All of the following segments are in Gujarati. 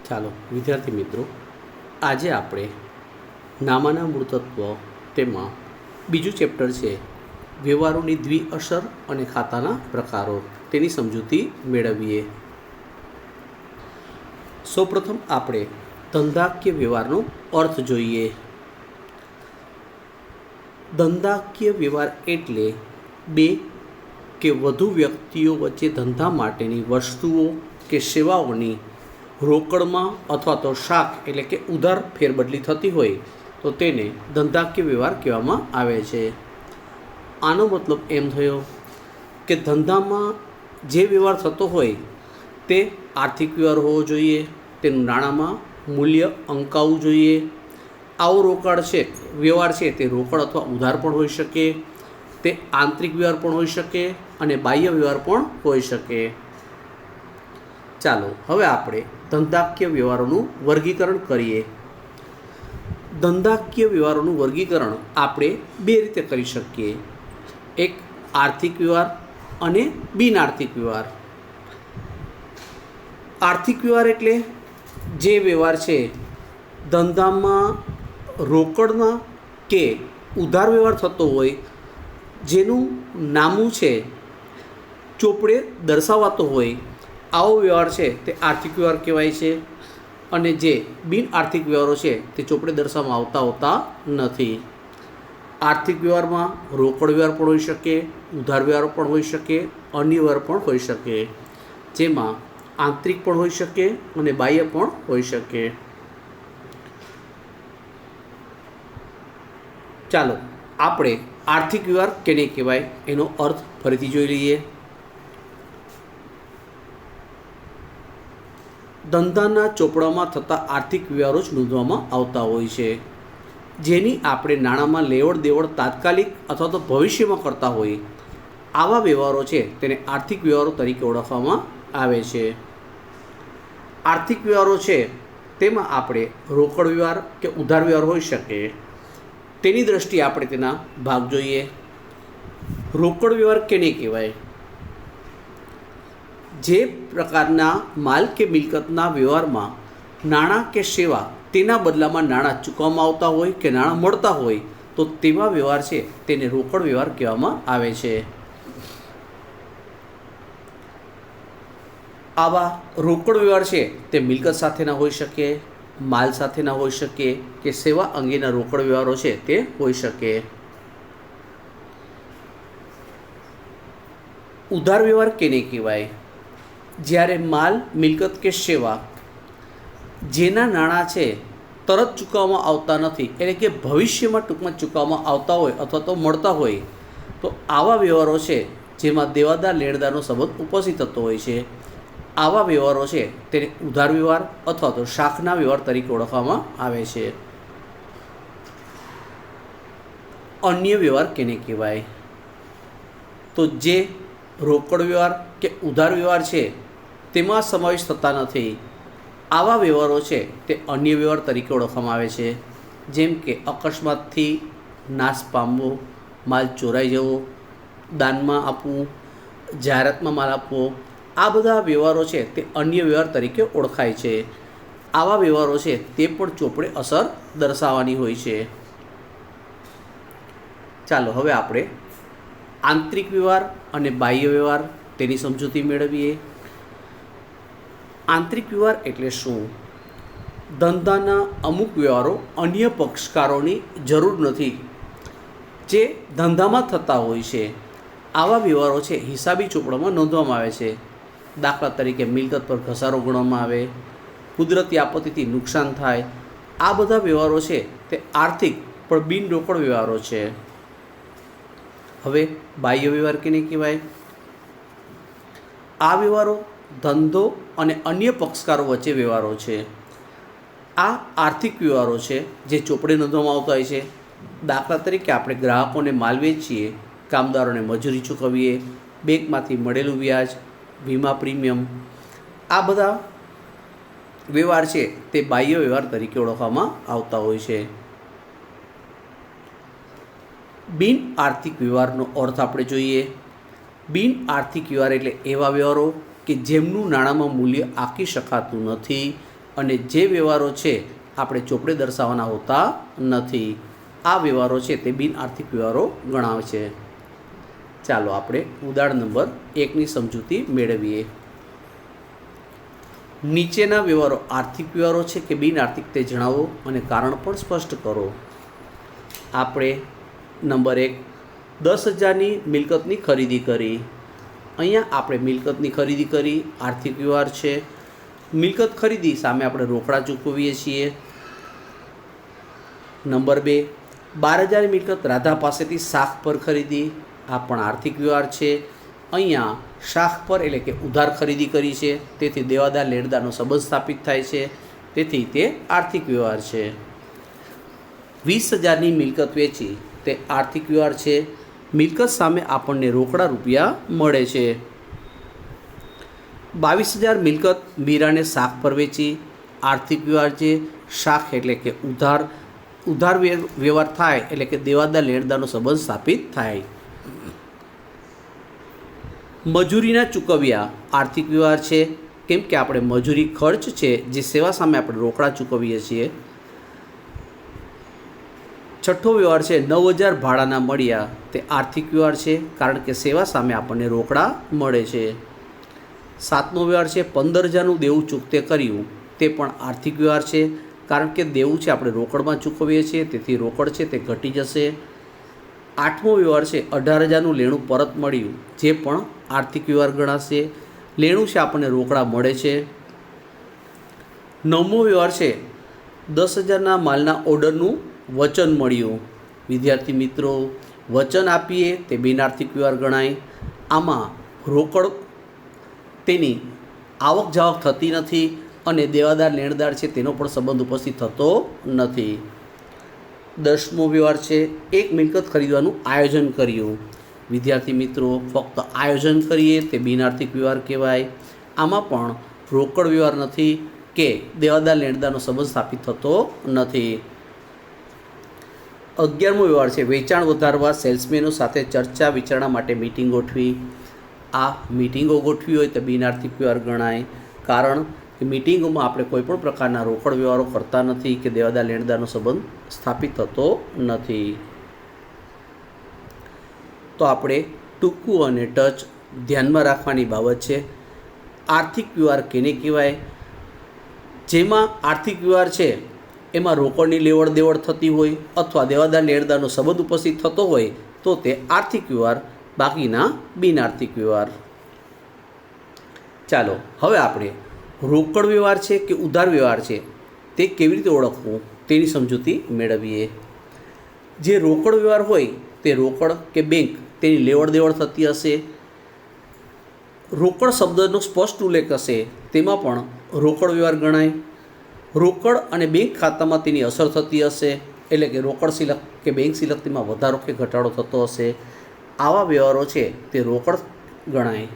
ચાલો વિદ્યાર્થી મિત્રો, આજે આપણે નામાના મૂળતત્વ તેમાં બીજું ચેપ્ટર છે વ્યવહારોની દ્વિઅસર અને ખાતાના પ્રકારો, તેની સમજૂતી મેળવીએ. સૌપ્રથમ આપણે ધંધાકીય વ્યવહારનો અર્થ જોઈએ. ધંધાકીય વ્યવહાર એટલે બે કે વધુ વ્યક્તિઓ વચ્ચે ધંધા માટેની વસ્તુઓ કે સેવાઓની રોકડમાં અથવા તો શાક એટલે કે ઉધાર ફેરબદલી થતી હોય તો તેને ધંધાકીય વ્યવહાર કહેવામાં આવે છે. આનો મતલબ એમ થયો કે ધંધામાં જે વ્યવહાર થતો હોય તે આર્થિક વ્યવહાર હોવો જોઈએ, તેનું નાણાંમાં મૂલ્ય અંકાવવું જોઈએ. આવો રોકડ છે વ્યવહાર છે તે રોકડ અથવા ઉધાર પણ હોઈ શકે, તે આંતરિક વ્યવહાર પણ હોઈ શકે અને બાહ્ય વ્યવહાર પણ હોઈ શકે. ચાલો હવે આપણે ધંધાકીય વ્યવહારોનું વર્ગીકરણ કરીએ. ધંધાકીય વ્યવહારોનું વર્ગીકરણ આપણે બે રીતે કરી શકીએ, એક આર્થિક વ્યવહાર અને બિનઆર્થિક વ્યવહાર. આર્થિક વ્યવહાર એટલે જે વ્યવહાર છે ધંધામાં રોકડના કે ઉધાર વ્યવહાર થતો હોય, જેનું નામું છે ચોપડે દર્શાવાતો હોય, આવો વ્યવહાર છે તે આર્થિક વ્યવહાર કહેવાય છે. અને જે બિન આર્થિક વ્યવહારો છે તે ચોપડે દર્શાવવામાં આવતા હોતા નથી. આર્થિક વ્યવહારમાં રોકડ વ્યવહાર પણ હોઈ શકે, ઉધાર વ્યવહાર પણ હોઈ શકે, અન્ય વ્યવહાર પણ હોઈ શકે, જેમાં આંતરિક પણ હોઈ શકે અને બાહ્ય પણ હોઈ શકે. ચાલો આપણે આર્થિક વ્યવહાર કેને કહેવાય એનો અર્થ ફરીથી જોઈ લઈએ. ધંધાના ચોપડામાં થતા આર્થિક વ્યવહારો જ નોંધવામાં આવતા હોય છે, જેની આપણે નાણાંમાં લેવડ દેવડ તાત્કાલિક અથવા તો ભવિષ્યમાં કરતા હોઈએ. આવા વ્યવહારો છે તેને આર્થિક વ્યવહારો તરીકે ઓળખવામાં આવે છે. આર્થિક વ્યવહારો છે તેમાં આપણે રોકડ વ્યવહાર કે ઉધાર વ્યવહાર હોઈ શકે. તેની દ્રષ્ટિએ આપણે તેના ભાગ જોઈએ. રોકડ વ્યવહાર કેને કહેવાય? જે પ્રકારના માલ કે મિલકતના વ્યવહારમાં નાણાં કે સેવા તેના બદલામાં નાણાં ચૂકવવામાં આવતા હોય કે નાણાં મળતા હોય તો તેવા વ્યવહાર છે તેને રોકડ વ્યવહાર કહેવામાં આવે છે. આવા રોકડ વ્યવહાર છે તે મિલકત સાથેના હોઈ શકે, માલ સાથેના હોઈ શકે કે સેવા અંગેના રોકડ વ્યવહારો છે તે હોઈ શકે. ઉધાર વ્યવહાર કેને કહેવાય? જ્યારે માલ મિલકત કે સેવા જેના નાણાં છે તરત ચૂકવવામાં આવતા નથી, એટલે કે ભવિષ્યમાં ટૂંકમાં ચૂકવવામાં આવતા હોય અથવા તો મળતા હોય તો આવા વ્યવહારો છે જેમાં દેવાદાર લેણદારનો સંબંધ ઉપસ્થિત થતો હોય છે. આવા વ્યવહારો છે તેને ઉધાર વ્યવહાર અથવા તો શાખના વ્યવહાર તરીકે ઓળખવામાં આવે છે. અન્ય વ્યવહાર કેને કહેવાય? તો જે રોકડ વ્યવહાર કે ઉધાર વ્યવહાર છે તેમાં સમાવેશ થતા નથી, આવા વ્યવહારો છે તે અન્ય વ્યવહાર તરીકે ઓળખવામાં આવે છે. જેમ કે અકસ્માતથી નાશ પામવો, માલ ચોરાઈ જવો, દાનમાં આપવું, જાહેરાતમાં માલ આપવો, આ બધા વ્યવહારો છે તે અન્ય વ્યવહાર તરીકે ઓળખાય છે. આવા વ્યવહારો છે તે પણ ચોપડે અસર દર્શાવવાની હોય છે. ચાલો હવે આપણે આંતરિક વ્યવહાર અને બાહ્ય વ્યવહાર તેની સમજૂતી મેળવીએ. આંતરિક વ્યવહાર એટલે શું? ધંધાના અમુક વ્યવહારો અન્ય પક્ષકારોની જરૂર નથી જે ધંધામાં થતા હોય છે. આવા વ્યવહારો છે હિસાબી ચોપડામાં નોંધવામાં આવે છે. દાખલા તરીકે મિલકત પર ઘસારો ગણવામાં આવે, કુદરતી આપત્તિથી નુકસાન થાય, આ બધા વ્યવહારો છે તે આર્થિક પણ બિન રોકડ વ્યવહારો છે. હવે બાહ્ય વ્યવહાર કેને કહેવાય? આ વ્યવહારો ધંધો અને અન્ય પક્ષકારો વચ્ચે વ્યવહારો છે. આ આર્થિક વ્યવહારો છે જે ચોપડે નોંધવામાં આવતા હોય છે. દાખલા તરીકે આપણે ગ્રાહકોને માલ વેચીએ, કામદારોને મજૂરી ચૂકવીએ, બેંકમાંથી મળેલું વ્યાજ, વીમા પ્રીમિયમ, આ બધા વ્યવહાર છે તે બાહ્ય વ્યવહાર તરીકે ઓળખવામાં આવતા હોય છે. બિન આર્થિક વ્યવહારનો અર્થ આપણે જોઈએ. બિન આર્થિક વ્યવહાર એટલે એવા વ્યવહારો કે જેમનું નાણાંમાં મૂલ્ય આંકી શકાતું નથી, અને જે વ્યવહારો છે આપણે ચોપડે દર્શાવવાના હોતા નથી. આ વ્યવહારો છે તે બિન આર્થિક વ્યવહારો ગણાવે છે. ચાલો આપણે ઉદાહરણ નંબર 1ની સમજૂતી મેળવીએ. નીચેના વ્યવહારો આર્થિક વ્યવહારો છે કે બિન આર્થિક તે જણાવો અને કારણ પણ સ્પષ્ટ કરો. આપણે નંબર 1, 10,000ની મિલકતની ખરીદી કરી. અહીંયા આપણે મિલકતની ખરીદી કરી, આર્થિક વ્યવહાર છે. મિલકત ખરીદી સામે આપણે રોકડા ચૂકવીએ છીએ. નંબર 2, 12,000ની મિલકત રાધા પાસેથી શાખ પર ખરીદી. આ પણ આર્થિક વ્યવહાર છે. અહીંયા શાખ પર એટલે કે ઉધાર ખરીદી કરી છે, તેથી દેવાદાર લેણદારનો સંબંધ સ્થાપિત થાય છે, તેથી તે આર્થિક વ્યવહાર છે. 20,000ની મિલકત વેચી, તે આર્થિક વ્યવહાર છે. મિલકત સામે આપણને રોકડા રૂપિયા મળે છે. 22,000 મિલકત મીરાને શાખ પર વેચી, આર્થિક વ્યવહાર છે. શાખ એટલે કે ઉધાર વ્યવહાર થાય એટલે કે દેવાદાર લેણદારનો સંબંધ સ્થાપિત થાય. મજૂરીના ચૂકવ્યા આર્થિક વ્યવહાર છે, કેમ કે આપણે મજૂરી ખર્ચ છે જે સેવા સામે આપણે રોકડા ચૂકવીએ છીએ. છઠ્ઠો વ્યવહાર છે 9,000 ભાડાના મળ્યા, તે આર્થિક વ્યવહાર છે કારણ કે સેવા સામે આપણને રોકડા મળે છે. 7મો વ્યવહાર છે 15,000નું દેવું ચૂકતે કર્યું, તે પણ આર્થિક વ્યવહાર છે કારણ કે દેવું છે આપણે રોકડમાં ચૂકવીએ છીએ, તેથી રોકડ છે તે ઘટી જશે. 8મો વ્યવહાર છે 18,000નું લેણું પરત મળ્યું, જે પણ આર્થિક વ્યવહાર ગણાશે. લેણું છે આપણને રોકડા મળે છે. 9મો વ્યવહાર છે 10,000ના માલના ઓર્ડરનું વચન મળ્યું. વિદ્યાર્થી મિત્રો, વચન આપીએ તે બિનઆર્થિક વ્યવહાર ગણાય. આમાં રોકડ તેની આવક જાવક થતી નથી અને દેવાદાર લેણદાર છે તેનો પણ સંબંધ ઉપસ્થિત થતો નથી. 10મો વ્યવહાર છે એક મિલકત ખરીદવાનું આયોજન કર્યું. વિદ્યાર્થી મિત્રો, ફક્ત આયોજન કરીએ તે બિનઆર્થિક વ્યવહાર કહેવાય. આમાં પણ રોકડ વ્યવહાર નથી કે દેવાદાર લેણદારનો સંબંધ સ્થાપિત થતો નથી. 11મો વ્યવહાર છે વેચાણ વધારવા સેલ્સમેનો સાથે ચર્ચા વિચારણા માટે મીટિંગ ગોઠવી. આ મીટિંગો ગોઠવી હોય તો બિનઆર્થિક વ્યવહાર ગણાય, કારણ કે મીટિંગોમાં આપણે કોઈપણ પ્રકારના રોકડ વ્યવહારો કરતા નથી કે દેવાદાર લેણદારનો સંબંધ સ્થાપિત થતો નથી. તો આપણે ટૂંકું અને ટચ ધ્યાનમાં રાખવાની બાબત છે. આર્થિક વ્યવહાર કેને કહેવાય? જેમાં આર્થિક વ્યવહાર છે એમાં રોકડની લેવડ દેવડ થતી હોય અથવા દેવાદાર લેણદારનો સંબંધ ઉપસ્થિત થતો હોય તો તે આર્થિક વ્યવહાર, બાકીના બિનઆર્થિક વ્યવહાર. ચાલો હવે આપણે રોકડ વ્યવહાર છે કે ઉધાર વ્યવહાર છે તે કેવી રીતે ઓળખવું તેની સમજૂતી મેળવીએ. જે રોકડ વ્યવહાર હોય તે રોકડ કે બેંક તેની લેવડ દેવડ થતી હશે. રોકડ શબ્દનો સ્પષ્ટ ઉલ્લેખ હશે તેમાં પણ રોકડ વ્યવહાર ગણાય. રોકડ અને બેંક ખાતામાં તેની અસર થતી હશે, એટલે કે રોકડ સિલક કે બેંક સિલક તેમાં વધારો કે ઘટાડો થતો હશે. આવા વ્યવહારો છે તે રોકડ ગણાય.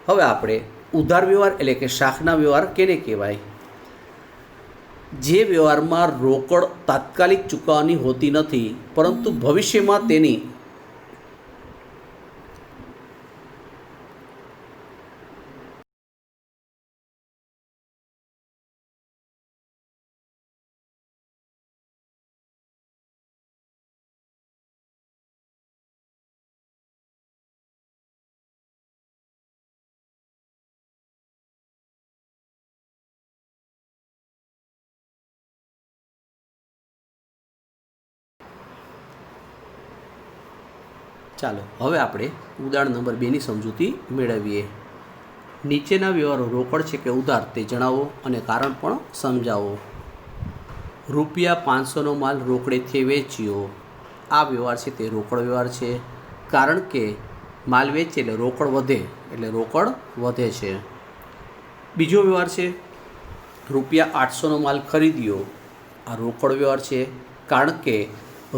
હવે આપણે ઉધાર વ્યવહાર એટલે કે શાખના વ્યવહાર કેને કહેવાય? જે વ્યવહારમાં રોકડ તાત્કાલિક ચૂકવવાની હોતી નથી, પરંતુ ભવિષ્યમાં તેની ચાલો હવે આપણે ઉદાહરણ નંબર 2ની સમજૂતી મેળવીએ. નીચેના વ્યવહારો રોકડ છે કે ઉધાર તે જણાવો અને કારણ પણ સમજાવો. ₹500નો માલ રોકડેથી વેચ્યો. આ વ્યવહાર છે તે રોકડ વ્યવહાર છે, કારણ કે માલ વેચે એટલે રોકડ વધે, એટલે રોકડ વધે છે. બીજો વ્યવહાર છે ₹800નો માલ ખરીદ્યો. આ રોકડ વ્યવહાર છે, કારણ કે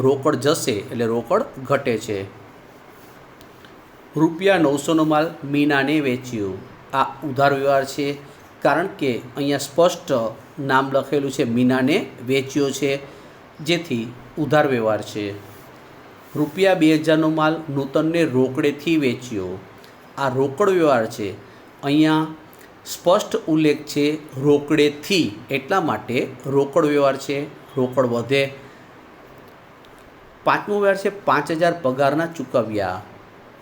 રોકડ જશે એટલે રોકડ ઘટે છે. ₹900નો માલ મીનાને વેચ્યો. આ ઉધાર વ્યવહાર છે, કારણ કે અહીંયા સ્પષ્ટ નામ લખેલું છે મીનાને વેચ્યો છે, જેથી ઉધાર વ્યવહાર છે. ₹2,000નો માલ નૂતનને રોકડેથી વેચ્યો. આ રોકડ વ્યવહાર છે. અહીંયા સ્પષ્ટ ઉલ્લેખ છે રોકડેથી, એટલા માટે રોકડ વ્યવહાર છે, રોકડ વધે. પાંચમો વ્યવહાર છે 5,000 પગારના ચૂકવ્યા.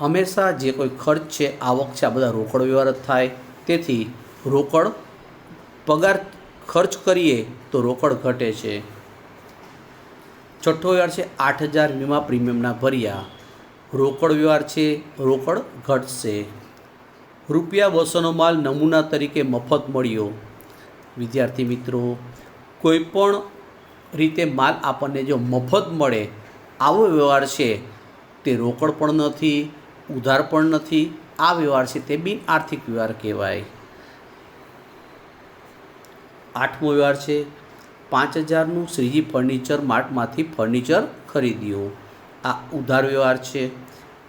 હંમેશા જે કોઈ ખર્ચ છે, આવક છે, આ બધા રોકડ વ્યવહાર જ થાય. તેથી રોકડ પગાર ખર્ચ કરીએ તો રોકડ ઘટે છે. છઠ્ઠો વ્યવહાર છે 8,000 વીમા પ્રીમિયમના ભર્યા. રોકડ વ્યવહાર છે, રોકડ ઘટશે. ₹200નો માલ નમૂના તરીકે મફત મળ્યો. વિદ્યાર્થી મિત્રો, કોઈપણ રીતે માલ આપણને જો મફત મળે આવો વ્યવહાર છે તે રોકડ પણ નથી, ઉધાર પણ નથી. આ વ્યવહાર છે તે બિન આર્થિક વ્યવહાર કહેવાય. આઠમો વ્યવહાર છે 5,000નું શ્રીજી ફર્નિચર માર્ટમાંથી ફર્નિચર ખરીદ્યું. આ ઉધાર વ્યવહાર છે,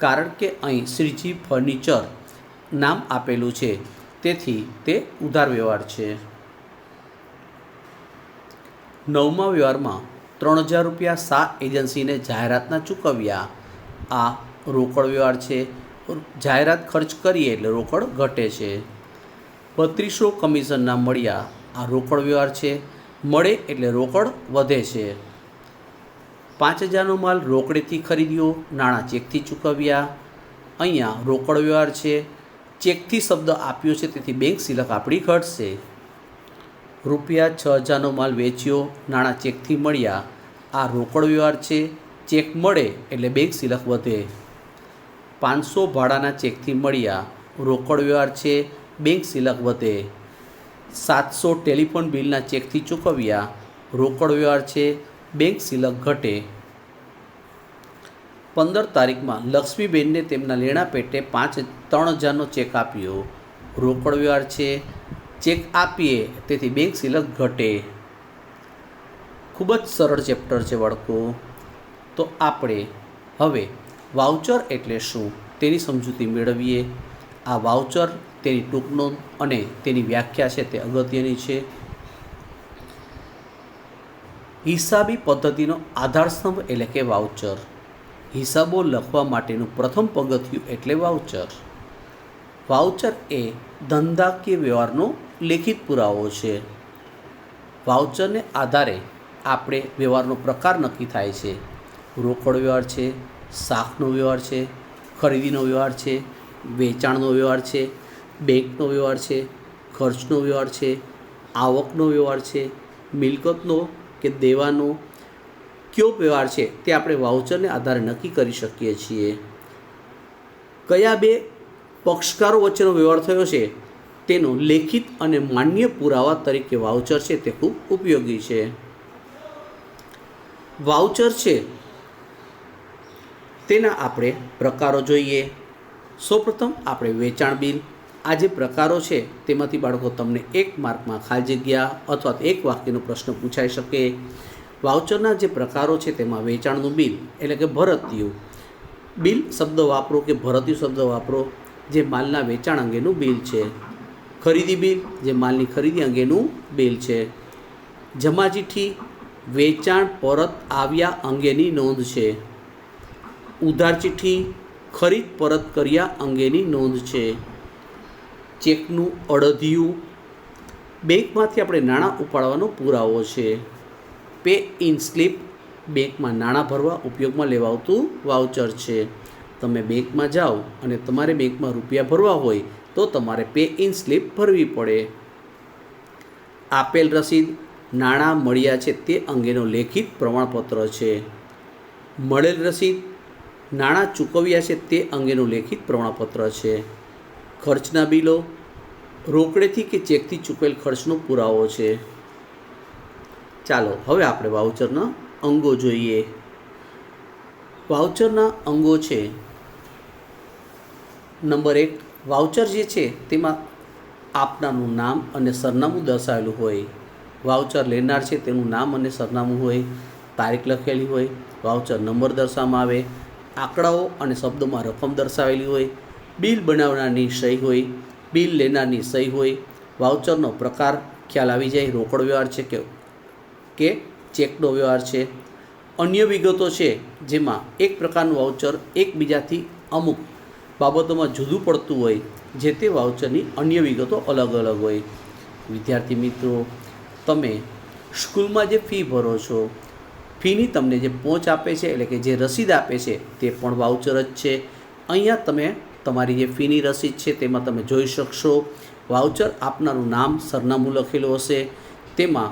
કારણ કે અહીં શ્રીજી ફર્નિચર નામ આપેલું છે, તેથી તે ઉધાર વ્યવહાર છે. નવમા વ્યવહારમાં 3,000 રૂપિયા શાહ એજન્સીને જાહેરાતના ચૂકવ્યા. આ રોકડ વ્યવહાર છે. જાહેરાત ખર્ચ કરીએ એટલે રોકડ ઘટે છે. 3200 કમિશનના મળ્યા. આ રોકડ વ્યવહાર છે, મળે એટલે રોકડ વધે છે. 5,000નો માલ રોકડેથી ખરીદ્યો, નાણાં ચેકથી ચૂકવ્યા. અહીંયા રોકડ વ્યવહાર છે, ચેકથી શબ્દ આપ્યો છે, તેથી બેંક સિલક આપણી ઘટશે. ₹6,000નો માલ વેચ્યો, નાણાં ચેકથી મળ્યા. આ રોકડ વ્યવહાર છે, ચેક મળે એટલે બેંક સિલક વધે. 500 ભાડાના ચેકથી મળ્યા. રોકડ વ્યવહાર છે, બેંક સિલક વધે. 700 ટેલિફોન બિલના ચેકથી ચૂકવ્યા. રોકડ વ્યવહાર છે, બેંક સિલક ઘટે. 15 તારીખમાં લક્ષ્મીબેનને તેમના લેણા પેટે 3,000નો ચેક આપ્યો. રોકડ વ્યવહાર છે, ચેક આપીએ તેથી બેંક સિલક ઘટે. ખૂબ જ સરળ ચેપ્ટર છે બાળકો. તો આપણે હવે વાઉચર એટલે શું તેની સમજૂતી મેળવીએ. આ વાઉચર, તેની ટૂંક નોંધ અને તેની વ્યાખ્યા છે તે અગત્યની છે. હિસાબી પદ્ધતિનો આધારસ્તંભ એટલે કે વાઉચર. હિસાબો લખવા માટેનું પ્રથમ પગથિયું એટલે વાઉચર. વાઉચર એ ધંધાકીય વ્યવહારનો લેખિત પુરાવો છે. વાઉચરને આધારે આપણે વ્યવહારનો પ્રકાર નક્કી થાય છે. રોકડ વ્યવહાર છે, શાખનો વ્યવહાર છે, ખરીદીનો વ્યવહાર છે, વેચાણનો વ્યવહાર છે, બેંકનો વ્યવહાર છે, ખર્ચનો વ્યવહાર છે, આવકનો વ્યવહાર છે, મિલકતનો કે દેવાનો કયો વ્યવહાર છે તે આપણે વાઉચરને આધારે નક્કી કરી શકીએ છીએ. કયા બે પક્ષકારો વચ્ચેનો વ્યવહાર થયો છે તેનો લેખિત અને માન્ય પુરાવા તરીકે વાઉચર છે તે ખૂબ ઉપયોગી છે. વાઉચર છે તેના આપણે પ્રકારો જોઈએ. સૌપ્રથમ આપણે વેચાણ બિલ. આ જે પ્રકારો છે તેમાંથી બાળકો તમને 1 માર્કમાં ખાલી જગ્યા અથવા એક વાક્યનો પ્રશ્ન પૂછાઈ શકે. વાઉચરના જે પ્રકારો છે તેમાં વેચાણનું બિલ એટલે કે ભરતીયું બિલ શબ્દ વાપરો કે ભરતીયું શબ્દ વાપરો, જે માલના વેચાણ અંગેનું બિલ છે. ખરીદી બિલ, જે માલની ખરીદી અંગેનું બિલ છે. જમા ચિઠ્ઠી, વેચાણ પરત આવ્યા અંગેની નોંધ છે. ઉધાર ચિઠ્ઠી, ખરીદ પરત કર્યા અંગેની નોંધ છે. ચેકનું અડધિયું, બેંકમાંથી આપણે નાણાં ઉપાડવાનો પુરાવો છે. પે ઇન સ્લીપ, બેંકમાં નાણાં ભરવા ઉપયોગમાં લેવાતું વાઉચર છે. તમે બેંકમાં જાઓ અને તમારે બેંકમાં રૂપિયા ભરવા હોય તો તમારે પે ઇન સ્લીપ ભરવી પડે. આપેલ રસીદ, નાણાં મળ્યા છે તે અંગેનો લેખિત પ્રમાણપત્ર છે. મળેલ રસીદ, નાણાં ચૂકવ્યા છે તે અંગેનું લેખિત પ્રમાણપત્ર છે. ખર્ચના બિલો, રોકડેથી કે ચેકથી ચૂકવેલ ખર્ચનો પુરાવો છે. ચાલો હવે આપણે વાઉચરના અંગો જોઈએ. વાઉચરના અંગો છે. નંબર 1, વાઉચર જે છે તેમાં આપનારનું નામ અને સરનામું દર્શાવેલું હોય. વાઉચર લેનાર છે તેનું નામ અને સરનામું હોય, તારીખ લખેલી હોય, વાઉચર નંબર દર્શાવવામાં આવે, આંકડાઓ અને શબ્દોમાં રકમ દર્શાવેલી હોય, બિલ બનાવનારની સહી હોય, બિલ લેનારની સહી હોય. વાઉચરનો પ્રકાર ખ્યાલ આવી જાય, રોકડ વ્યવહાર છે કે ચેકનો વ્યવહાર છે. અન્ય વિગતો છે જેમાં એક પ્રકારનું વાઉચર એકબીજાથી અમુક બાબતોમાં જુદું પડતું હોય જે તે વાઉચરની અન્ય વિગતો અલગ અલગ હોય. વિદ્યાર્થી મિત્રો, તમે સ્કૂલમાં જે ફી ભરો છો, ફીની તમને જે પહોંચ આપે છે એટલે કે જે રસીદ આપે છે તે પણ વાઉચર જ છે. અહીંયા તમે તમારી જે ફીની રસીદ છે તેમાં તમે જોઈ શકશો વાઉચર આપનારું નામ, સરનામું લખેલું હશે. તેમાં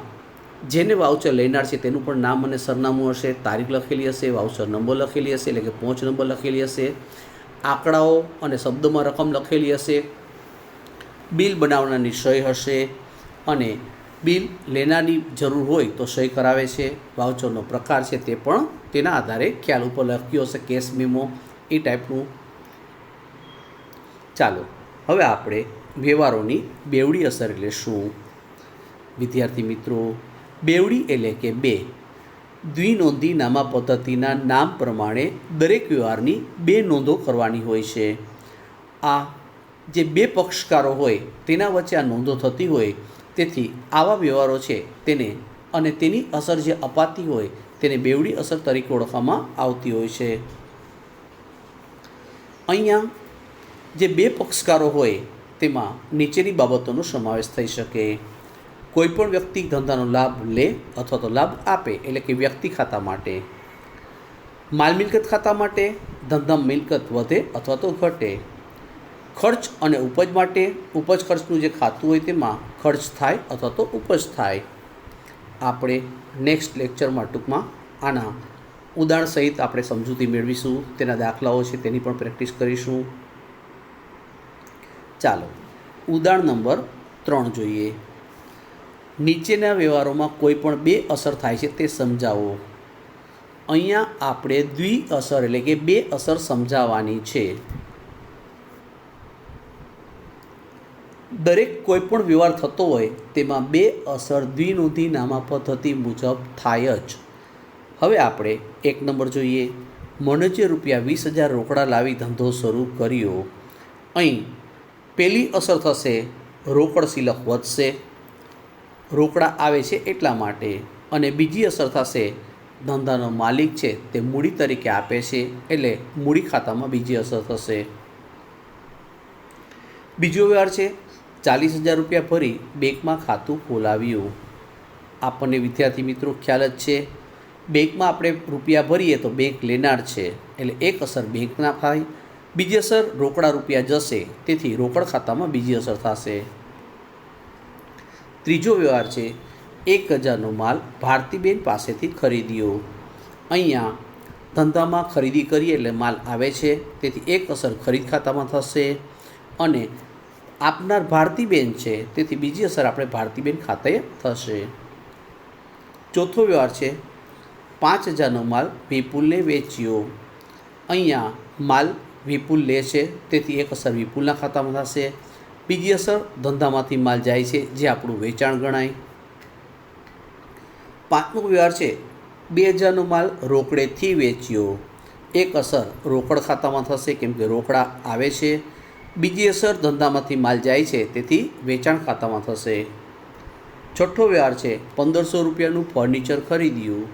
જેને વાઉચર લેનાર છે તેનું પણ નામ અને સરનામું હશે, તારીખ લખેલી હશે, વાઉચર નંબર લખેલી હશે એટલે કે પહોંચ નંબર લખેલી હશે, આંકડાઓ અને શબ્દમાં રકમ લખેલી હશે, બિલ બનાવનારની સહી હશે અને બિલ લેનારની જરૂર હોય તો સહી કરાવે છે. વાઉચરનો પ્રકાર છે તે પણ તેના આધારે ખ્યાલ ઉપર લખ્યો હશે, કેશ મેમો એ ટાઈપનું. ચાલો હવે આપણે વ્યવહારોની બેવડી અસર એટલે શું? વિદ્યાર્થી મિત્રો, બેવડી એટલે કે બે દ્વિનોંધી નામા પદ્ધતિના નામ પ્રમાણે દરેક વ્યવહારની બે નોંધો કરવાની હોય છે. આ જે બે પક્ષકારો હોય તેના વચ્ચે આ નોંધો થતી હોય, તેથી આવા વ્યવહારો છે તેને અને તેની અસર જે અપાતી હોય તેને બેવડી અસર તરીકે ઓળખવામાં આવતી હોય છે. અહીંયા જે બે પક્ષકારો હોય તેમાં નીચેની બાબતોનો સમાવેશ થઈ શકે. કોઈપણ વ્યક્તિ ધંધાનો લાભ લે અથવા તો લાભ આપે એટલે કે વ્યક્તિ ખાતા માટે, માલ મિલકત ખાતા માટે ધંધા મિલકત વધે અથવા તો ઘટે, ખર્ચ અને ઉપજ માટે ઉપજ ખર્ચનું જે ખાતું હોય તેમાં ખર્ચ થાય અથવા તો ઉપજ થાય. આપણે નેક્સ્ટ લેક્ચરમાં ટૂંકમાં આના ઉદાહરણ સહિત આપણે સમજૂતી મેળવીશું, તેના દાખલાઓ છે તેની પણ પ્રેક્ટિસ કરીશું. ચાલો ઉદાહરણ નંબર 3 જોઈએ. નીચેના વ્યવહારોમાં કોઈ પણ બે અસર થાય છે તે સમજાવો. અહીંયા આપણે દ્વિ અસર એટલે કે બે અસર સમજાવવાની છે. દરેક કોઈ પણ વ્યવહાર થતો હોય તેમાં બે અસર દ્વિનોંધી નામા પદ્ધતિ મુજબ થાય જ. હવે આપણે 1 નંબર જોઈએ. મનોજે ₹20,000 રોકડા લાવી ધંધો શરૂ કર્યો. અહીં પહેલી અસર થશે રોકડ શિલક વધશે, રોકડા આવે છે એટલા માટે, અને બીજી અસર થશે ધંધાનો માલિક છે તે મૂડી તરીકે આપે છે એટલે મૂડી ખાતામાં બીજી અસર થશે. બીજો વ્યવહાર છે ₹40,000 ભરી બેંકમાં ખાતું ખોલાવ્યું. આપણને વિદ્યાર્થી મિત્રો ખ્યાલ જ છે, બેંકમાં આપણે રૂપિયા ભરીએ તો બેંક લેનાર છે એટલે એક અસર બેંકના થાય, બીજી અસર રોકડા રૂપિયા જશે તેથી રોકડ ખાતામાં બીજી અસર થશે. ત્રીજો વ્યવહાર છે 1,000નો માલ ભારતીબેન પાસેથી ખરીદ્યો. અહીંયા ધંધામાં ખરીદી કરીએ એટલે માલ આવે છે તેથી એક અસર ખરીદ ખાતામાં થશે અને આપનાર ભારતીબેન છે તેથી બીજી અસર આપણે ભારતીબેન ખાતે થશે. ચોથો વ્યવહાર છે 5,000નો માલ વિપુલને વેચ્યો. અહીંયા માલ વિપુલ લે છે તેથી એક અસર વિપુલના ખાતામાં થશે, બીજી અસર ધંધામાંથી માલ જાય છે જે આપણું વેચાણ ગણાય. પાંચમો વ્યવહાર છે 2,000નો માલ રોકડેથી વેચ્યો. એક અસર રોકડ ખાતામાં થશે કેમ કે રોકડા આવે છે, બીજી અસર ધંધામાંથી માલ જાય છે તેથી વેચાણ ખાતામાં થશે. છઠ્ઠો વ્યવહાર છે 1,500 ફર્નિચર ખરીદ્યું.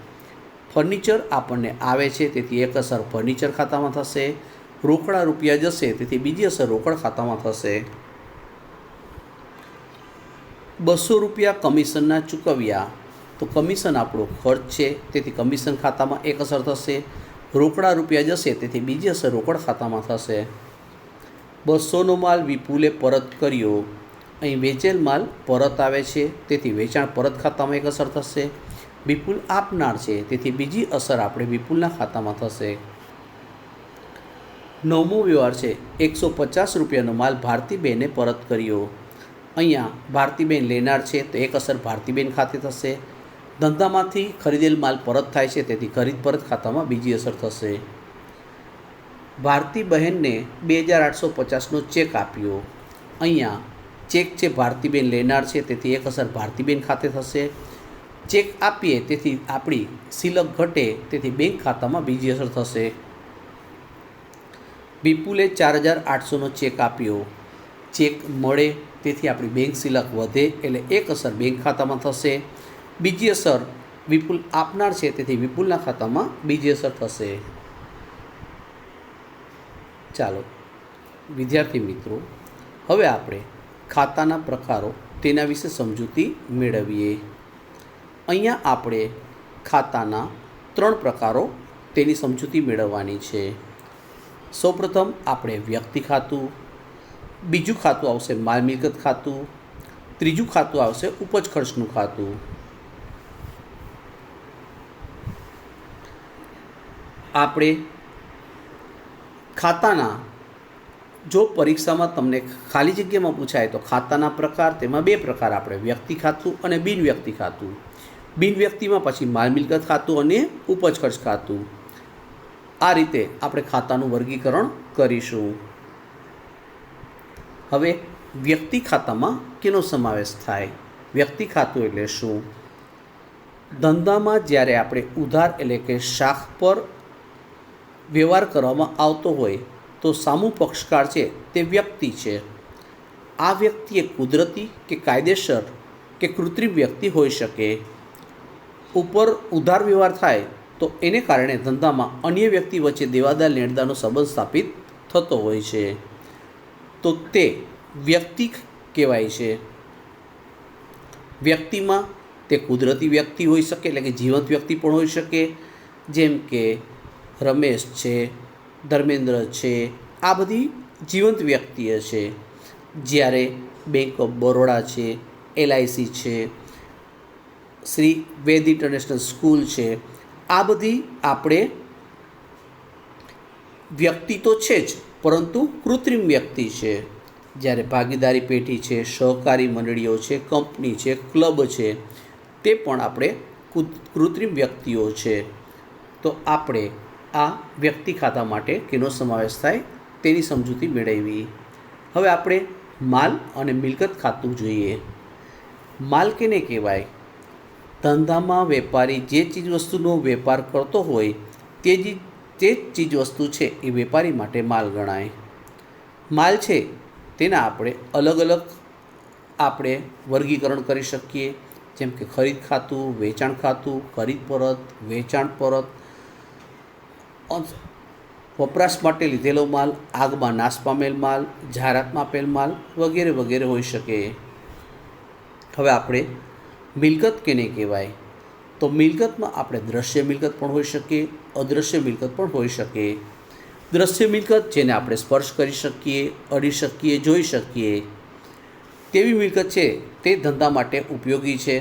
ફર્નિચર આપણને આવે છે તેથી એક અસર ફર્નિચર ખાતામાં થશે, રોકડા રૂપિયા જશે તેથી બીજી અસર રોકડ ખાતામાં થશે. ₹200 કમિશનના ચૂકવ્યા. તો કમિશન આપણો ખર્ચ છે તેથી કમિશન ખાતામાં એક અસર થશે, રોકડા રૂપિયા જશે તેથી બીજી અસર રોકડ ખાતામાં થશે. 200નો માલ વિપુલે પરત કર્યો. અહીં વેચેલ માલ પરત આવે છે તેથી વેચાણ પરત ખાતામાં એક અસર થશે, વિપુલ આપનાર છે તેથી બીજી અસર આપણે વિપુલના ખાતામાં થશે. 9મો વ્યવહાર છે 150 માલ ભારતીબેને પરત કર્યો. અહીંયા ભારતીબેન લેનાર છે તો એક અસર ભારતીબેન ખાતે થશે, ધંધામાંથી ખરીદેલ માલ પરત થાય છે તેથી ખરીદ પરત ખાતામાં બીજી અસર થશે. ભારતીબહેનને 2,850નો ચેક આપ્યો. અહીંયા ચેક છે ભારતીબેન લેનાર છે તેથી એક અસર ભારતીબેન ખાતે થશે, ચેક આપીએ તેથી આપણી શિલક ઘટે તેથી બેંક ખાતામાં બીજી અસર થશે. વિપુલે 4,800નો ચેક આપ્યો. ચેક મળે તેથી આપણી બેંક શિલક વધે એટલે એક અસર બેંક ખાતામાં થશે, બીજી અસર વિપુલ આપનાર છે તેથી વિપુલના ખાતામાં બીજી અસર થશે. ચાલો વિદ્યાર્થી મિત્રો, હવે આપણે ખાતાના પ્રકારો તેના વિશે સમજૂતી મેળવીએ. અહીંયા આપણે ખાતાના 3 પ્રકારો તેની સમજૂતી મેળવવાની છે. સૌપ્રથમ આપણે વ્યક્તિ ખાતું, બીજું ખાતું આવશે માલ મિલકત ખાતું, ત્રીજું ખાતું આવશે ઉપજ ખર્ચનું ખાતું. આપણે ખાતાના જો પરીક્ષામાં તમને ખાલી જગ્યામાં પૂછાય તો ખાતાના પ્રકાર, તેમાં 2 પ્રકાર આપણે વ્યક્તિ ખાતું અને બિનવ્યક્તિ ખાતું. બિનવ્યક્તિમાં પછી માલ મિલકત ખાતું અને ઉપજ ખર્ચ ખાતું. આ રીતે આપણે ખાતાનું વર્ગીકરણ કરીશું. હવે વ્યક્તિ ખાતામાં કેનો સમાવેશ થાય? વ્યક્તિ ખાતું એટલે શું? ધંધામાં જ્યારે આપણે ઉધાર એટલે કે શાખ પર વ્યવહાર કરવામાં આવતો હોય તો સામુ પક્ષકાર છે તે વ્યક્તિ છે. આ વ્યક્તિ એ કુદરતી કે કાયદેસર કે કૃત્રિમ વ્યક્તિ હોઈ શકે. ઉપર ઉધાર વ્યવહાર થાય તો એને કારણે ધંધામાં અન્ય વ્યક્તિ વચ્ચે દેવાદાર લેણદારનો સંબંધ સ્થાપિત થતો હોય છે, તો તે વ્યક્તિ કહેવાય છે. વ્યક્તિમાં તે કુદરતી વ્યક્તિ હોઈ શકે, એટલે કે જીવંત વ્યક્તિ પણ હોઈ શકે, જેમ કે રમેશ છે, ધર્મેન્દ્ર છે, આ બધી જીવંત વ્યક્તિઓ છે. જ્યારે બેંક ઓફ બરોડા છે, LIC છે, શ્રી વેદ ઇન્ટરનેશનલ સ્કૂલ છે, આ બધી આપણે વ્યક્તિ તો છે જ, પરંતુ કૃત્રિમ વ્યક્તિ છે. જ્યારે ભાગીદારી પેઢી છે, સહકારી મંડળીઓ છે, કંપની છે, ક્લબ છે, તે પણ આપણે કૃત્રિમ વ્યક્તિઓ છે. તો આપણે આ વ્યક્તિ ખાતા માટે કેનો સમાવેશ થાય તેની સમજૂતી મેળવી. હવે આપણે માલ અને મિલકત ખાતું જોઈએ. માલ કેને કહેવાય? ધંધામાં વેપારી જે ચીજવસ્તુનો વેપાર કરતો હોય તે જ ચીજવસ્તુ છે એ વેપારી માટે માલ ગણાય. માલ છે તેના આપણે અલગ અલગ આપણે વર્ગીકરણ કરી શકીએ, જેમ કે ખરીદ ખાતું, વેચાણ ખાતું, ખરીદ પરત, વેચાણ પરત, વપરાશ માટે લીધેલો માલ, આગમાં નાશ પામેલ માલ, જાહેરાતમાં આપેલ માલ વગેરે વગેરે હોઈ શકે. હવે આપણે મિલકત કેને કહેવાય? તો મિલકતમાં આપણે દ્રશ્ય મિલકત પણ હોઈ શકે, અદૃશ્ય મિલકત પણ હોઈ શકે. દ્રશ્ય મિલકત જેને આપણે સ્પર્શ કરી શકીએ, અડી શકીએ, જોઈ શકીએ તેવી મિલકત છે તે ધંધા માટે ઉપયોગી છે.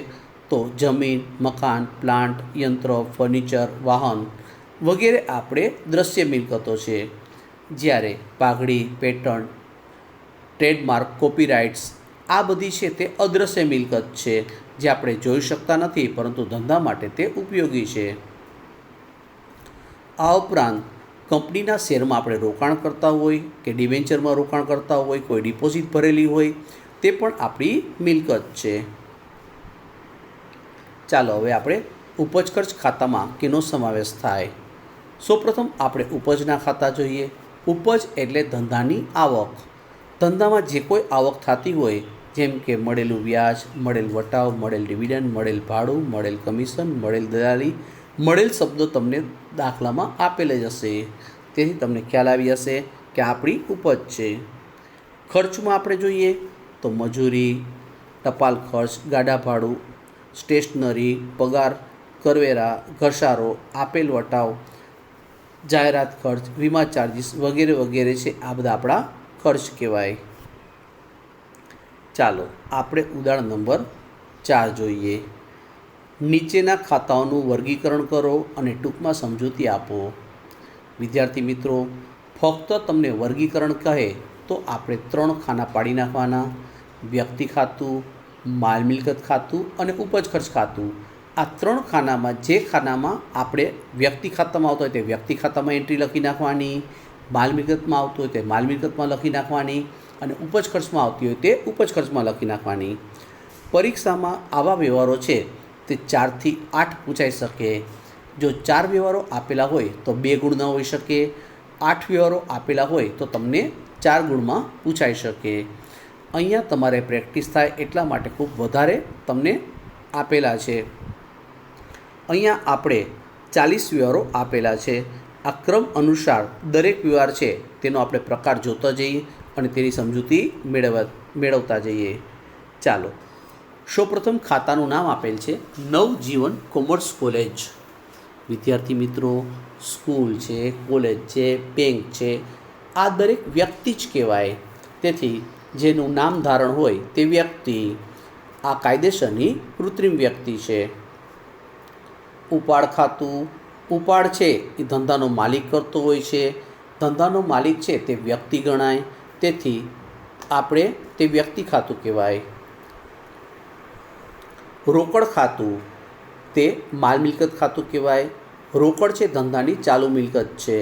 તો જમીન, મકાન, પ્લાન્ટ, યંત્ર, ફર્નિચર, વાહન વગેરે આપણે દ્રશ્ય મિલકતો છે. જ્યારે પાઘડી, પેટર્ન, ટ્રેડમાર્ક, કોપીરાઇટ્સ આ બધી છે તે અદૃશ્ય મિલકત છે, જે આપણે જોઈ શકતા નથી, પરંતુ ધંધા માટે તે ઉપયોગી છે. આ ઉપરાંત કંપનીના શેરમાં આપણે રોકાણ કરતા હોય કે ડિબેન્ચરમાં રોકાણ કરતા હોય, કોઈ ડિપોઝિટ ભરેલી હોય, તે પણ આપણી મિલકત છે. ચાલો હવે આપણે ઉપજ ખર્ચ ખાતામાં કેનો સમાવેશ થાય? સૌપ્રથમ આપણે ઉપજના ખાતા જોઈએ. ઉપજ એટલે ધંધાની આવક. ધંધામાં જે કોઈ આવક થતી હોય, જેમ કે મળેલું વ્યાજ, મળેલ વટાવ, મળેલ ડિવિડન્ડ, મળેલ ભાડું, મળેલ કમિશન, મળેલ દલાલી, મળેલ શબ્દો તમને દાખલામાં આપેલ જ હશે, તેથી તમને ખ્યાલ આવી હશે કે આપણી ઉપજ છે. ખર્ચમાં આપણે જોઈએ તો મજૂરી, ટપાલ ખર્ચ, ગાડા ભાડું, સ્ટેશનરી, પગાર, કરવેરા, ઘસારો, આપેલ વટાવ, જાહેરાત ખર્ચ, વીમા ચાર્જીસ વગેરે વગેરે છે. આ બધા આપણા ખર્ચ કહેવાય. ચાલો આપણે ઉદાહરણ નંબર 4 જોઈએ. નીચેના ખાતાઓનું વર્ગીકરણ કરો અને ટૂંકમાં સમજૂતી આપો. વિદ્યાર્થી મિત્રો, ફક્ત તમને વર્ગીકરણ કહે તો આપણે 3 ખાના પાડી નાખવાના: વ્યક્તિ ખાતું, માલ મિલકત ખાતું અને ઉપજ ખર્ચ ખાતું. આ 3 ખાનામાં જે ખાનામાં આપણે વ્યક્તિ ખાતામાં આવતો હોય તે વ્યક્તિ ખાતામાં એન્ટ્રી લખી નાખવાની, માલ મિલકતમાં આવતું હોય તે માલ મિલકતમાં લખી નાખવાની અને ઉપજ ખર્ચમાં આવતી હોય તે ઉપજ ખર્ચમાં લખી નાખવાની. પરીક્ષામાં આવા વ્યવહારો છે તે 4 થી 8 પૂછાઈ શકે. જો 4 વ્યવહારો આપેલા હોય તો 2 ગુણના હોઈ શકે, 8 વ્યવહારો આપેલા હોય તો તમને 4 ગુણમાં પૂછાઈ શકે. અહીંયા તમારે પ્રેક્ટિસ થાય એટલા માટે ખૂબ વધારે તમને આપેલા છે. અહીંયા આપણે 40 વ્યવહારો આપેલા છે. આ ક્રમ અનુસાર દરેક વ્યવહાર છે તેનો આપણે પ્રકાર જોતા જઈએ. અને તેની સમજૂતી મેળવતા જઈએ. ચાલો, સૌપ્રથમ ખાતાનું નામ આપેલ છે નવજીવન કોમર્સ કોલેજ. વિદ્યાર્થી મિત્રો, સ્કૂલ છે, કોલેજ છે, બેંક છે, આ દરેક વ્યક્તિ જ કહેવાય. તેથી જેનું નામ ધારણ હોય તે વ્યક્તિ આ કાયદેસરની કૃત્રિમ વ્યક્તિ છે. ઉપાડ ખાતું, ઉપાડ છે એ ધંધાનો માલિક કરતો હોય છે. ધંધાનો માલિક છે તે વ્યક્તિ ગણાય, તેથી આપણે તે વ્યક્તિ ખાતું કહેવાય. રોકડ ખાતું તે માલ મિલકત ખાતું કહેવાય. રોકડ છે ધંધાની ચાલુ મિલકત છે.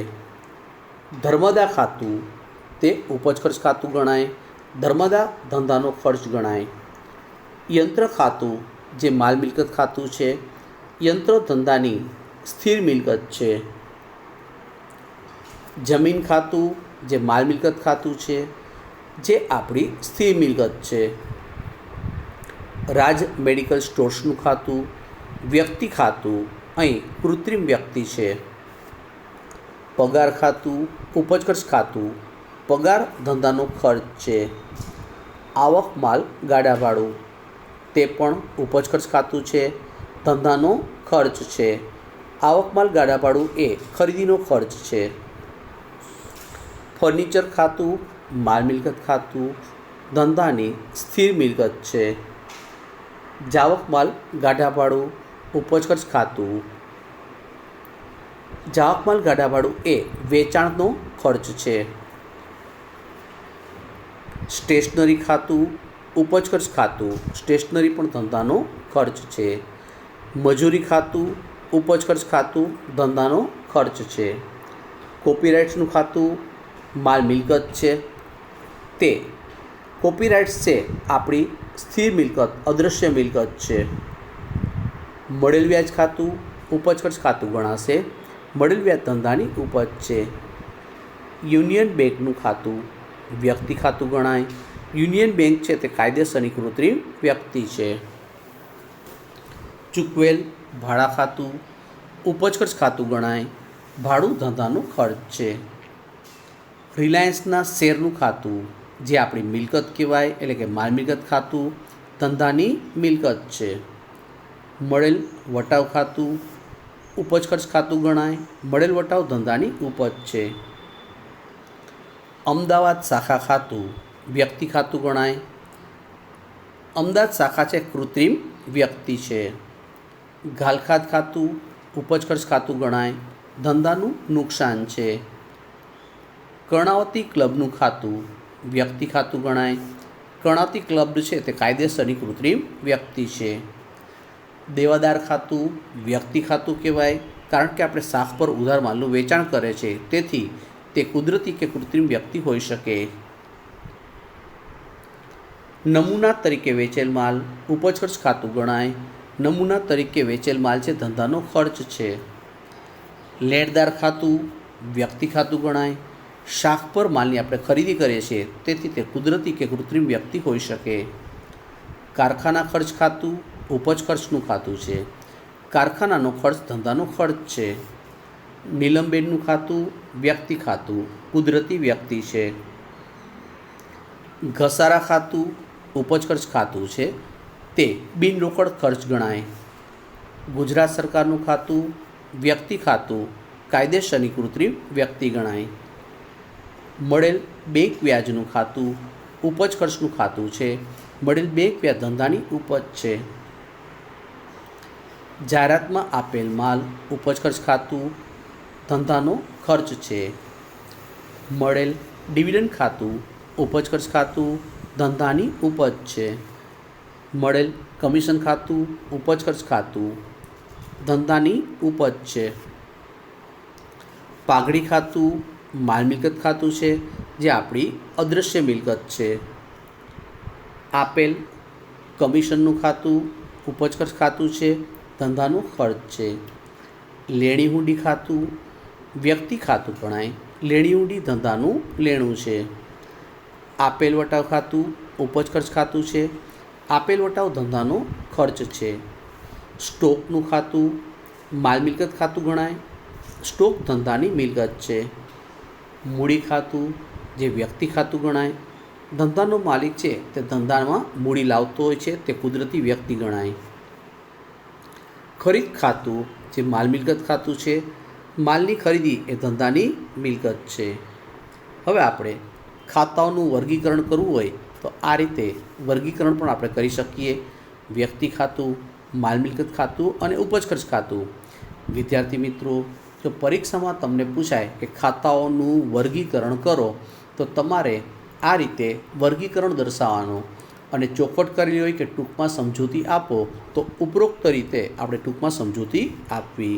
ધર્મદા ખાતું તે ઉપજ ખર્ચ ખાતું ગણાય. ધર્મદા ધંધાનો ખર્ચ ગણાય. યંત્ર ખાતું જે માલ મિલકત ખાતું છે. યંત્ર ધંધાની સ્થિર મિલકત છે. જમીન ખાતું જે માલ મિલકત ખાતું છે, જે આપણી સ્થિર મિલકત છે. રાજ મેડિકલ સ્ટોર્સનું ખાતું વ્યક્તિ ખાતું અહીં કૃત્રિમ વ્યક્તિ છે. પગાર ખાતું ઉપજ ખર્ચ ખાતું પગાર ધંધાનો ખર્ચ છે. આવક માલ ગાડા ભાડું તે પણ ઉપજ ખર્ચ ખાતું છે, ધંધાનો ખર્ચ છે. આવક માલ ગાડા ભાડું એ ખરીદીનો ખર્ચ છે. ફર્નિચર ખાતું માલ મિલકત ખાતું ધંધાની સ્થિર મિલકત છે. જાવક માલ ગાડા ભાડું ઉપજ ખર્ચ ખાતું. જાવક માલ ગાડા ભાડું એ વેચાણનો ખર્ચ છે. સ્ટેશનરી ખાતું ઉપજ ખર્ચ ખાતું સ્ટેશનરી પણ ધંધાનો ખર્ચ છે. મજૂરી ખાતું ઉપજ ખર્ચ ખાતું ધંધાનો ખર્ચ છે. કોપીરાઇટ્સનું ખાતું માલ મિલકત છે. તે કોપીરાઇટ્સ છે આપણી સ્થિર મિલકત, અદૃશ્ય મિલકત છે. મળેલ વ્યાજ ખાતું ઉપજ ખર્ચ ખાતું ગણાશે. મળેલ વ્યાજ ધંધાની ઉપજ છે. યુનિયન બેંકનું ખાતું વ્યક્તિ ખાતું ગણાય. યુનિયન બેંક છે તે કાયદેસરની કૃત્રિમ વ્યક્તિ છે. ચૂકવેલ ભાડા ખાતું ઉપજ ખર્ચ ખાતું ગણાય. ભાડું ધંધાનો ખર્ચ છે. રિલાયન્સના શેરનું ખાતું જે આપણી મિલકત કહેવાય, એટલે કે માલ મિલકત ખાતું ધંધાની મિલકત છે. મળેલ વટાવ ખાતું ઉપજ ખર્ચ ખાતું ગણાય. મળેલ વટાવ ધંધાની ઉપજ છે. અમદાવાદ શાખા ખાતું વ્યક્તિ ખાતું ગણાય. અમદાવાદ શાખા છે કૃત્રિમ વ્યક્તિ છે. ઘાલખાદ ખાતું ઉપજ ખર્ચ ખાતું ગણાય. ધંધાનું નુકસાન છે. કર્ણાવતી ક્લબનું ખાતું વ્યક્તિ ખાતું ગણાય. કર્ણાવતી ક્લબ છે તે કાયદેસરની કૃત્રિમ વ્યક્તિ છે. દેવાદાર ખાતું વ્યક્તિ ખાતું કહેવાય, કારણ કે આપણે શાખ પર ઉધાર માલનું વેચાણ કરે છે, તેથી તે કુદરતી કે કૃત્રિમ વ્યક્તિ હોઈ શકે. નમૂના તરીકે વેચેલ માલ ઉપજ ખર્ચ ખાતું ગણાય. નમૂના તરીકે વેચેલ માલ છે ધંધાનો ખર્ચ છે. લેણદાર ખાતું વ્યક્તિ ખાતું ગણાય. શાખ પર માલની આપણે ખરીદી કરીએ છીએ, તેથી તે કુદરતી કે કૃત્રિમ વ્યક્તિ હોઈ શકે. કારખાના ખર્ચ ખાતું ઉપજ ખર્ચનું ખાતું છે. કારખાનાનો ખર્ચ ધંધાનો ખર્ચ છે. નીલમબેનનું ખાતું વ્યક્તિ ખાતું કુદરતી વ્યક્તિ છે. ઘસારા ખાતું ઉપજ ખર્ચ ખાતું છે, તે બિનરોકડ ખર્ચ ગણાય. ગુજરાત સરકારનું ખાતું વ્યક્તિ ખાતું કાયદેસરની કૃત્રિમ વ્યક્તિ ગણાય. મળેલ બેંક વ્યાજનું ખાતું ઉપજ ખર્ચનું ખાતું છે. મળેલ બેંક વ્યાજ ધંધાની ઉપજ છે. જાહેરાતમાં આપેલ માલ ઉપજ ખર્ચ ખાતું ધંધાનો ખર્ચ છે. મળેલ ડિવિડન્ડ ખાતું ઉપજ ખર્ચ ખાતું ધંધાની ઉપજ છે. મળેલ કમિશન ખાતું ઉપજ ખર્ચ ખાતું ધંધાની ઉપજ છે. પાઘડી ખાતું માલ મિલકત ખાતું છે, જે આપણી અદૃશ્ય મિલકત છે. આપેલ કમિશનનું ખાતું ઉપજ ખર્ચ ખાતું છે, ધંધાનો ખર્ચ છે. લેણી હુંડી ખાતું વ્યક્તિ ખાતું ગણાય. લેણી હુંડી ધંધાનું લેણું છે. આપેલ વટાવ ખાતું ઉપજ ખર્ચ ખાતું છે. આપેલ વટાવ ધંધાનો ખર્ચ છે. સ્ટોકનું ખાતું માલ મિલકત ખાતું ગણાય. સ્ટોક ધંધાની મિલકત છે. મૂડી ખાતું જે વ્યક્તિ ખાતું ગણાય. ધંધાનો માલિક છે તે ધંધામાં મૂડી લાવતો હોય છે તે કુદરતી વ્યક્તિ ગણાય. ખરીદ ખાતું જે માલ મિલકત ખાતું છે. માલની ખરીદી એ ધંધાની મિલકત છે. હવે આપણે ખાતાઓનું વર્ગીકરણ કરવું હોય તો આ રીતે વર્ગીકરણ પણ આપણે કરી શકીએ. વ્યક્તિ ખાતું, માલ મિલકત ખાતું અને ઉપજ ખર્ચ ખાતું. વિદ્યાર્થી મિત્રો, જો પરીક્ષામાં તમને પૂછાય કે ખાતાઓનું વર્ગીકરણ કરો તો તમારે આ રીતે વર્ગીકરણ દર્શાવવાનું અને ચોખવટ કરેલી હોય કે ટૂંકમાં સમજૂતી આપો તો ઉપરોક્ત રીતે આપણે ટૂંકમાં સમજૂતી આપવી.